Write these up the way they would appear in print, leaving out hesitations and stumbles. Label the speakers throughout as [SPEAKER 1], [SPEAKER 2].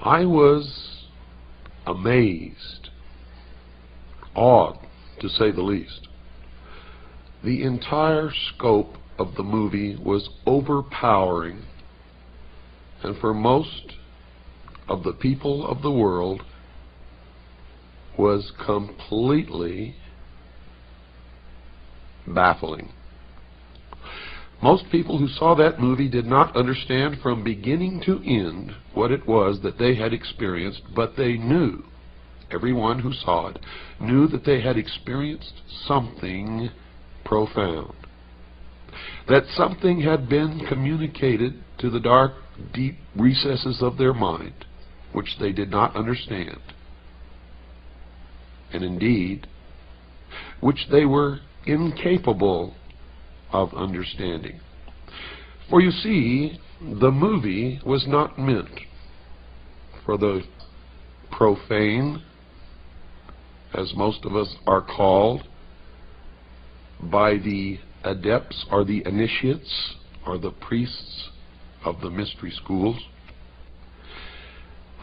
[SPEAKER 1] I was amazed, awed, to say the least. The entire scope of the movie was overpowering, and for most of the people of the world was completely baffling. Most people who saw that movie did not understand from beginning to end what it was that they had experienced, but they knew, everyone who saw it, knew that they had experienced something profound. That something had been communicated to the dark, deep recesses of their mind, which they did not understand, and indeed, which they were incapable of understanding. For you see, the movie was not meant for the profane, as most of us are called, by the adepts or the initiates or the priests of the mystery schools.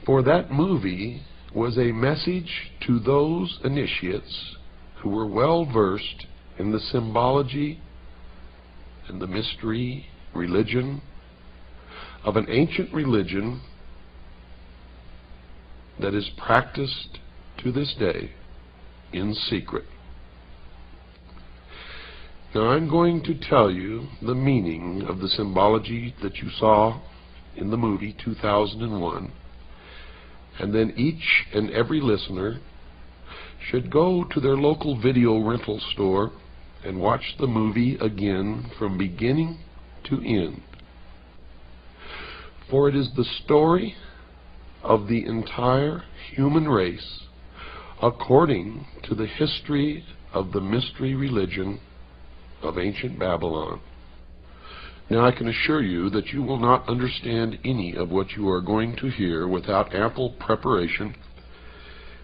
[SPEAKER 1] For that movie was a message to those initiates who were well versed in the symbology and the mystery religion of an ancient religion that is practiced to this day in secret. Now I'm going to tell you the meaning of the symbology that you saw in the movie 2001, and then each and every listener should go to their local video rental store and watch the movie again from beginning to end. For it is the story of the entire human race according to the history of the mystery religion of ancient Babylon. Now I can assure you that you will not understand any of what you are going to hear without ample preparation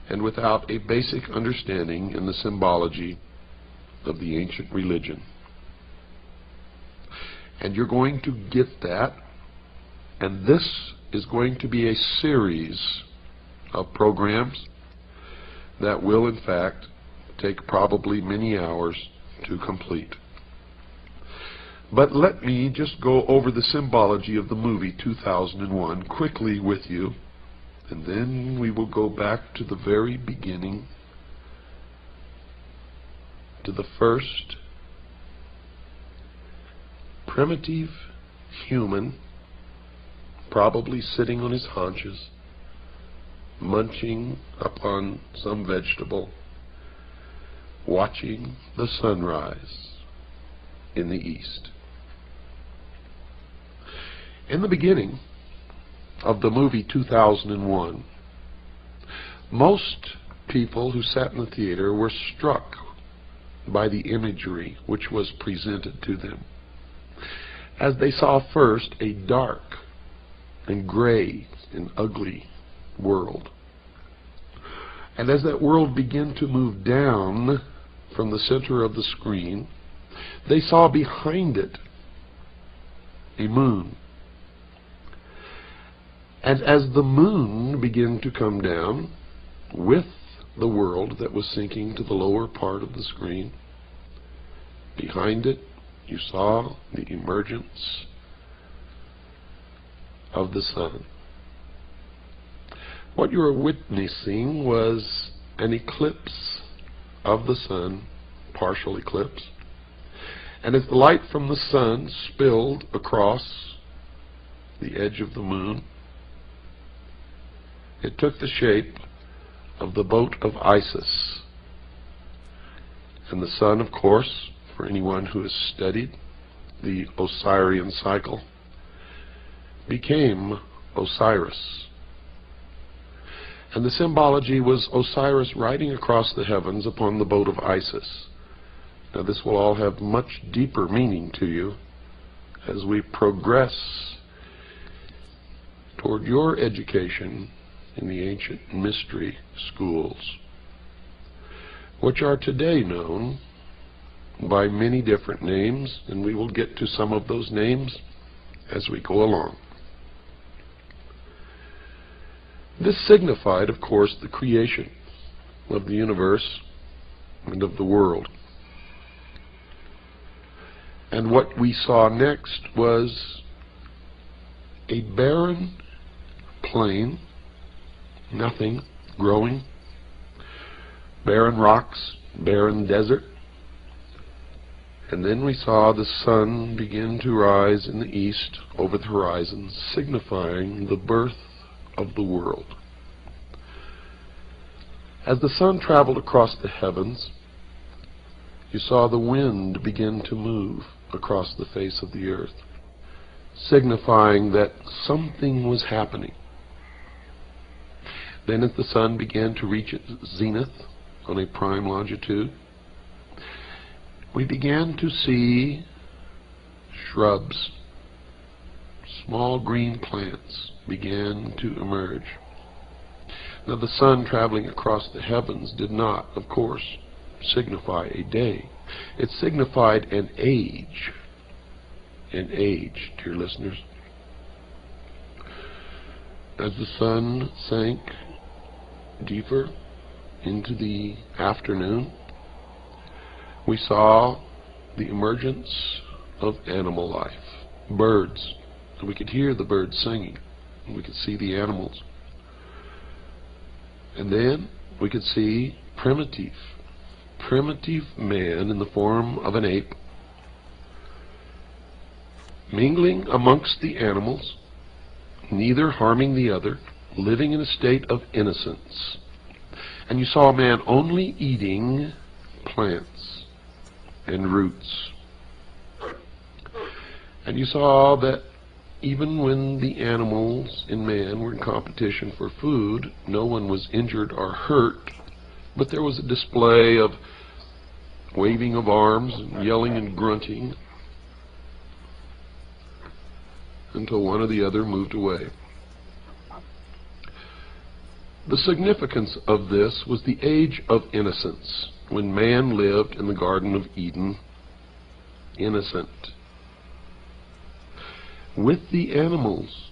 [SPEAKER 1] and without a basic understanding in the symbology of the ancient religion. And you're going to get that, and this is going to be a series of programs that will in fact take probably many hours to complete. But let me just go over the symbology of the movie 2001 quickly with you, and then we will go back to the very beginning, to the first primitive human, probably sitting on his haunches, munching upon some vegetable, watching the sunrise in the east. In the beginning of the movie 2001, most people who sat in the theater were struck by the imagery which was presented to them, as they saw first a dark and gray and ugly world. And as that world began to move down from the center of the screen, they saw behind it a moon. And as the moon began to come down with the world that was sinking to the lower part of the screen, behind it you saw the emergence of the sun. What you were witnessing was an eclipse of the sun, partial eclipse. And as the light from the sun spilled across the edge of the moon, it took the shape of the boat of Isis. And the sun, of course, for anyone who has studied the Osirian cycle, became Osiris. And the symbology was Osiris riding across the heavens upon the boat of Isis. Now this will all have much deeper meaning to you as we progress toward your education in the ancient mystery schools, which are today known by many different names, and we will get to some of those names as we go along. This signified, of course, the creation of the universe and of the world. And what we saw next was a barren plain, nothing growing, barren rocks, barren desert. And then we saw the sun begin to rise in the east over the horizon, signifying the birth of the world. As the sun traveled across the heavens, you saw the wind begin to move across the face of the earth, signifying that something was happening. Then as the sun began to reach its zenith on a prime longitude, we began to see shrubs, small green plants began to emerge. Now the sun traveling across the heavens did not, of course, signify a day. It signified an age. An age, dear listeners. As the sun sank deeper into the afternoon, we saw the emergence of animal life, birds. And we could hear the birds singing. And we could see the animals. And then we could see primitive man in the form of an ape, mingling amongst the animals, neither harming the other, living in a state of innocence. And you saw a man only eating plants and roots. And you saw that even when the animals and man were in competition for food, no one was injured or hurt, but there was a display of waving of arms and yelling and grunting until one or the other moved away. The significance of this was the age of innocence, when man lived in the Garden of Eden, innocent. With the animals,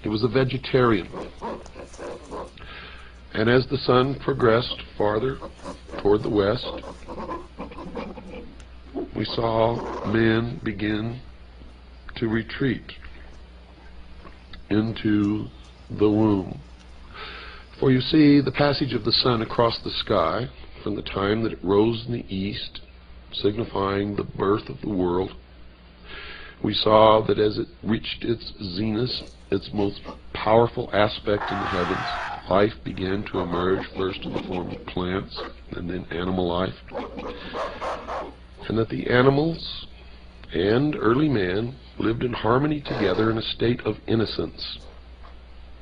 [SPEAKER 1] he was a vegetarian. And as the sun progressed farther toward the west, we saw men begin to retreat into the womb. For you see, the passage of the sun across the sky, from the time that it rose in the east, signifying the birth of the world, we saw that as it reached its zenith, its most powerful aspect in the heavens, life began to emerge, first in the form of plants and then animal life. And that the animals and early man lived in harmony together in a state of innocence.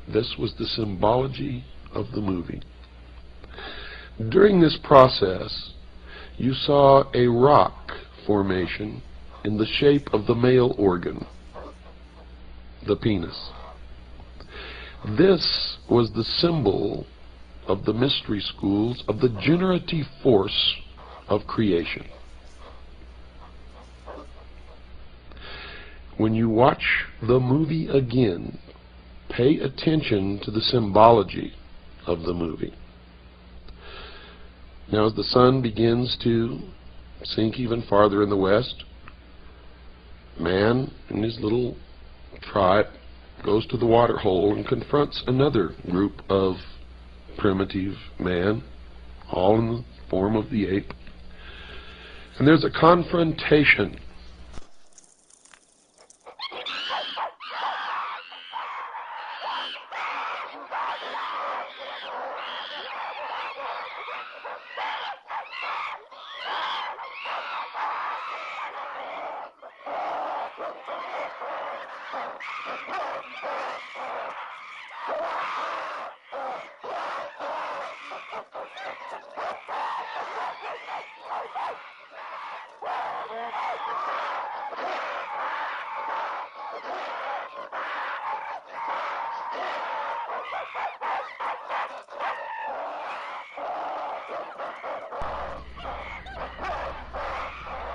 [SPEAKER 1] This was the symbology of the movie. During this process, you saw a rock formation in the shape of the male organ, the penis. This was the symbol of the mystery schools of the generative force of creation. When you watch the movie again, pay attention to the symbology of the movie. Now as the sun begins to sink even farther in the west, man and his little tribe goes to the water hole and confronts another group of primitive man, all in the form of the ape. And there's a confrontation.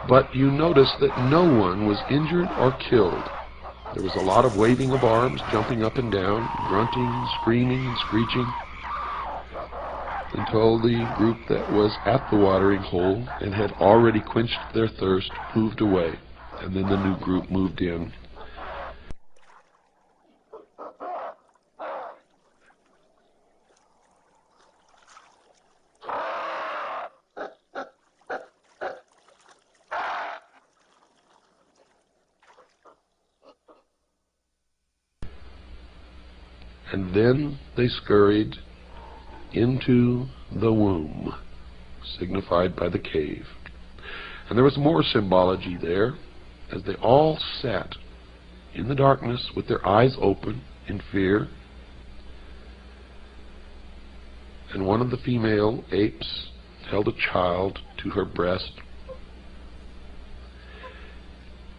[SPEAKER 1] But you notice that no one was injured or killed. There was a lot of waving of arms, jumping up and down, grunting, screaming, and screeching, until the group that was at the watering hole and had already quenched their thirst moved away, and then the new group moved in. And then they scurried into the womb, signified by the cave. And there was more symbology there, as they all sat in the darkness with their eyes open in fear. And one of the female apes held a child to her breast.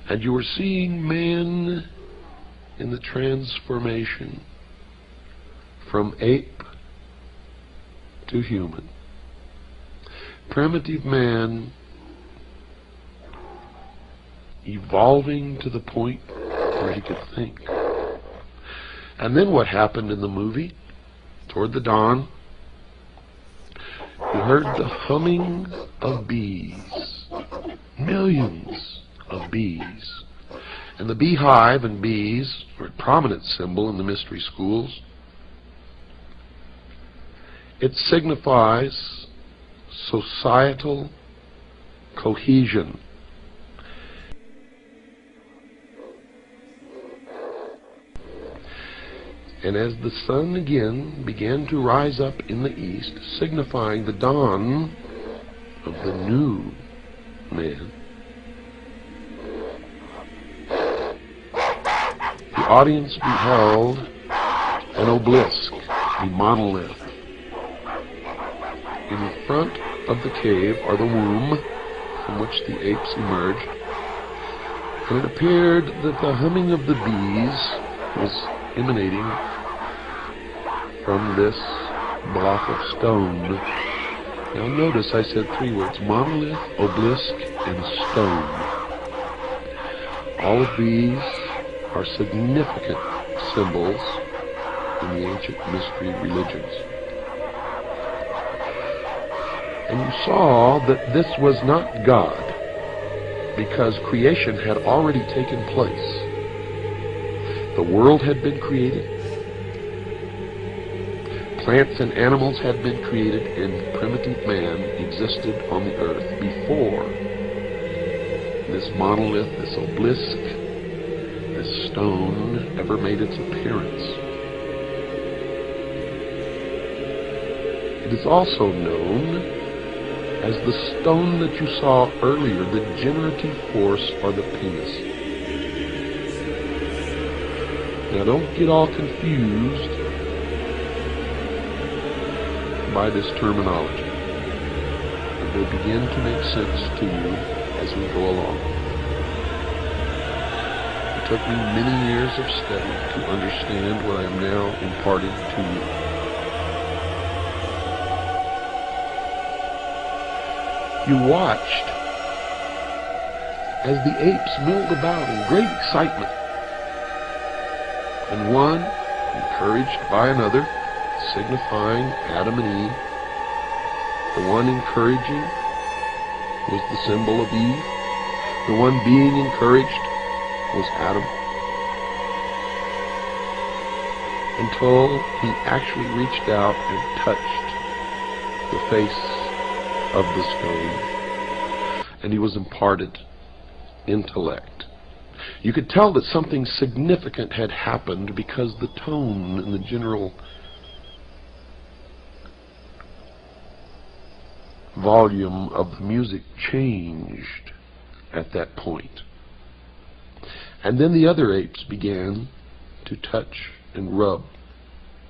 [SPEAKER 1] And you were seeing man in the transformation from ape to human. Primitive man evolving to the point where he could think. And then what happened in the movie? Toward the dawn, you heard the humming of bees. Millions of bees. And the beehive and bees are a prominent symbol in the mystery schools. It signifies societal cohesion. And as the sun again began to rise up in the east, signifying the dawn of the new man, the audience beheld an obelisk, a monolith. In front of the cave are the womb from which the apes emerged, and it appeared that the humming of the bees was emanating from this block of stone. Now notice I said three words: monolith, obelisk, and stone. All of these are significant symbols in the ancient mystery religions. And you saw that this was not God, because creation had already taken place. The world had been created. Plants and animals had been created, and primitive man existed on the earth before this monolith, this obelisk, this stone ever made its appearance. It is also known as the stone that you saw earlier, the generative force, or the penis. Now don't get all confused by this terminology. It will begin to make sense to you as we go along. It took me many years of study to understand what I am now imparting to you. You watched as the apes milled about in great excitement, and one, encouraged by another, signifying Adam and Eve. The one encouraging was the symbol of Eve. The one being encouraged was Adam. Until he actually reached out and touched the face of the stone, and he was imparted intellect. You could tell that something significant had happened because the tone and the general volume of the music changed at that point. And then the other apes began to touch and rub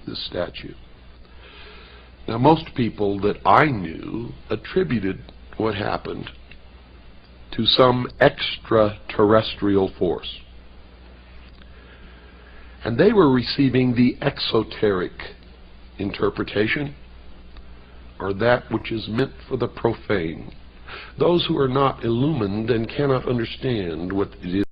[SPEAKER 1] the statue. Now, most people that I knew attributed what happened to some extraterrestrial force. And they were receiving the exoteric interpretation, or that which is meant for the profane. Those who are not illumined and cannot understand what it is